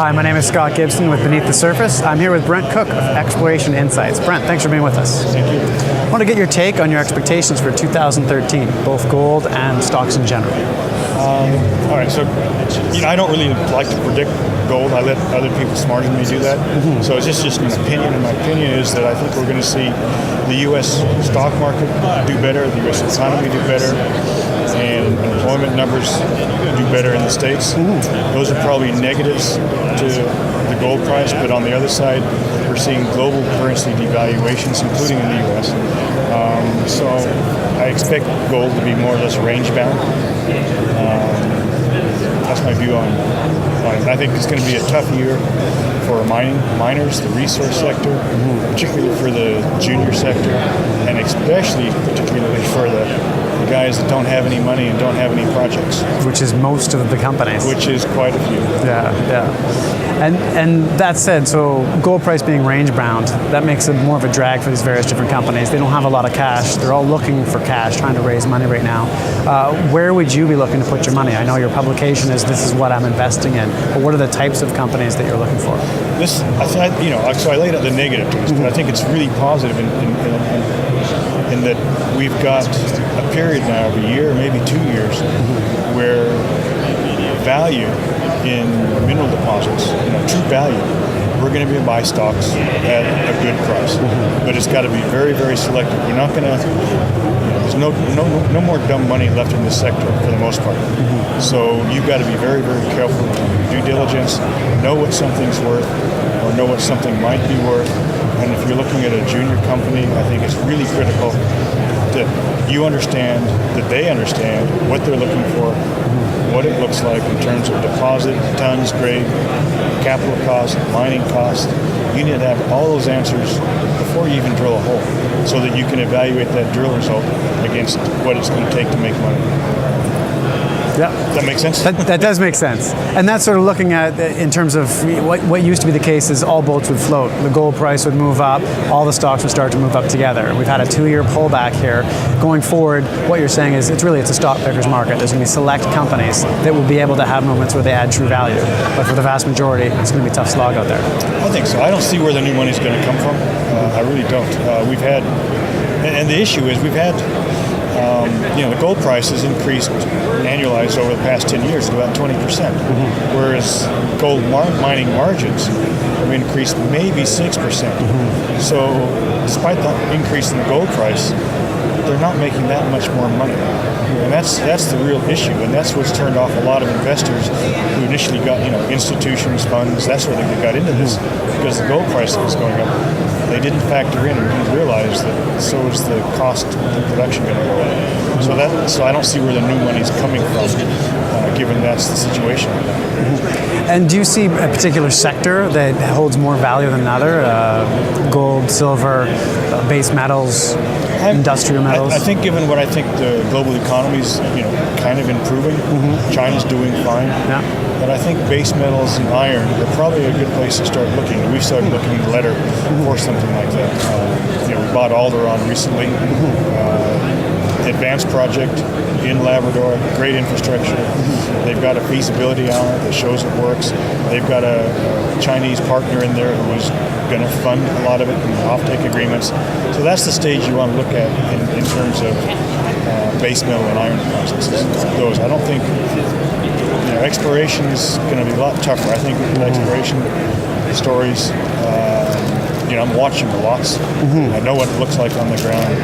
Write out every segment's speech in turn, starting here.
Hi, my name is Scott Gibson with Beneath the Surface. I'm here with Brent Cook of Exploration Insights. Brent, thanks for being with us. Thank you. I want to get your take on your expectations for 2013, both gold and stocks in general. All right, so I don't really like to predict gold. I let other people smarter than me do that. So it's just an opinion, and my opinion is that I think we're going to see the U.S. stock market do better, the U.S. economy do better, and employment numbers do better in the States. Those are probably negatives to the gold price, but on the other side, we're seeing global currency devaluations, including in the U.S. So I expect gold to be more or less range-bound. That's my view on it. I think it's going to be a tough year for miners, the resource sector, particularly for the junior sector, and particularly for the guys that don't have any money and don't have any projects. Which is most of the companies. Which is quite a few. Yeah. And that said, so gold price being range-bound, that makes it more of a drag for these various different companies. They don't have a lot of cash. They're all looking for cash, trying to raise money right now. Where would you be looking to put your money? I know your publication is "This is what I'm investing in," but what are the types of companies that you're looking for? So I laid out the negative to this, but I think it's really positive in that we've got a period now of a year, maybe 2 years, where value in mineral deposits, true value, we're going to be able to buy stocks at a good price. But it's got to be very, very selective. We're not going to, there's no more dumb money left in this sector for the most part. So you've got to be very, very careful with your due diligence, know what something's worth, or know what something might be worth. And if you're looking at a junior company, I think it's really critical that you understand, that they understand what they're looking for, what it looks like in terms of deposit, tons, grade, capital cost, mining cost. You need to have all those answers before you even drill a hole so that you can evaluate that drill result against what it's going to take to make money. Yeah. Does that make sense? That does make sense. And that's sort of looking at, in terms of what used to be the case is all boats would float. The gold price would move up, all the stocks would start to move up together. We've had a 2-year pullback here. Going forward, what you're saying is it's a stock picker's market. There's going to be select companies that will be able to have moments where they add true value. But for the vast majority, it's going to be a tough slog out there. I think so. I don't see where the new money is going to come from. I really don't. We've had, and the issue is we've had, the gold price has increased annualized over the past 10 years to about 20%, whereas gold mining margins have increased maybe 6%. So despite the increase in the gold price, they're not making that much more money. And that's the real issue, and that's what's turned off a lot of investors who initially got, institutions, funds, that's where they got into this, because the gold price was going up. They didn't factor in and realize that so is the cost of the production going to go up. So I don't see where the new money is coming from, given that's the situation. And do you see a particular sector that holds more value than another? Gold, silver, base metals, industrial metals? I think given what I think the global economy is, kind of improving, China's doing fine. Yeah. But I think base metals and iron are probably a good place to start looking. We've started looking at letter for something like that. We bought Alderon recently. Advanced project in Labrador, great infrastructure. They've got a feasibility on it that shows it works. They've got a Chinese partner in there who is going to fund a lot of it in offtake agreements. So that's the stage you want to look at in terms of base metal and iron deposits. Those, I don't think, exploration is going to be a lot tougher. I think exploration stories, I'm watching the lots. I know what it looks like on the ground,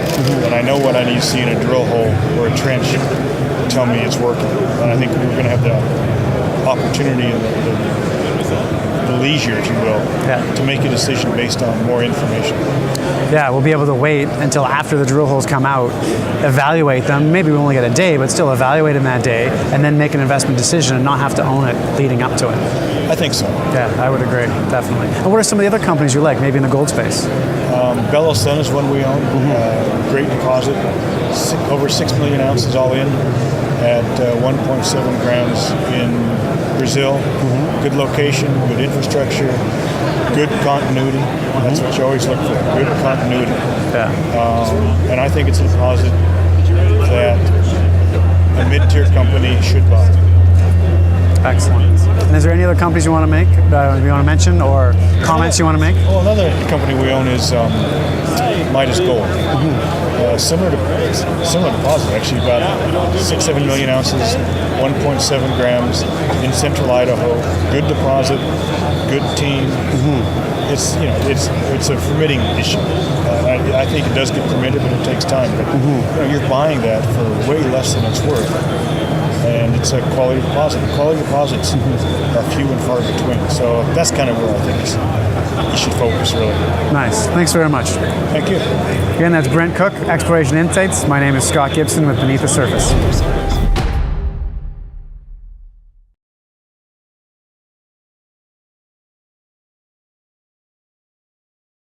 and I know what I need to see in a drill hole or a trench to tell me it's working. And I think we're going to have the opportunity and the leisure, if you will, to make a decision based on more information. Yeah, we'll be able to wait until after the drill holes come out, evaluate them. Maybe we only get a day, but still evaluate them that day, and then make an investment decision and not have to own it leading up to it. I think so. Yeah, I would agree, definitely. And what are some of the other companies you like, maybe in the gold space? Belo Sun is one we own. Great deposit, over 6 million ounces all in at 1.7 grams in Brazil. Good location, good infrastructure, good continuity. That's what you always look for, good continuity. Yeah. And I think it's a deposit that a mid-tier company should buy. Excellent. And is there any other companies you want to make, you want to mention, or comments you want to make? Well, another company we own is Midas Gold. Similar deposit, actually, about 6-7 million ounces, 1.7 grams in central Idaho. Good deposit, good team. It's a permitting issue. I think it does get permitted, but it takes time. But you're buying that for way less than it's worth, and it's a quality deposit. Quality deposits are few and far between. So that's kind of where I think you should focus, really. Nice. Thanks very much. Thank you. Again, that's Brent Cook, Exploration Insights. My name is Scott Gibson with Beneath the Surface.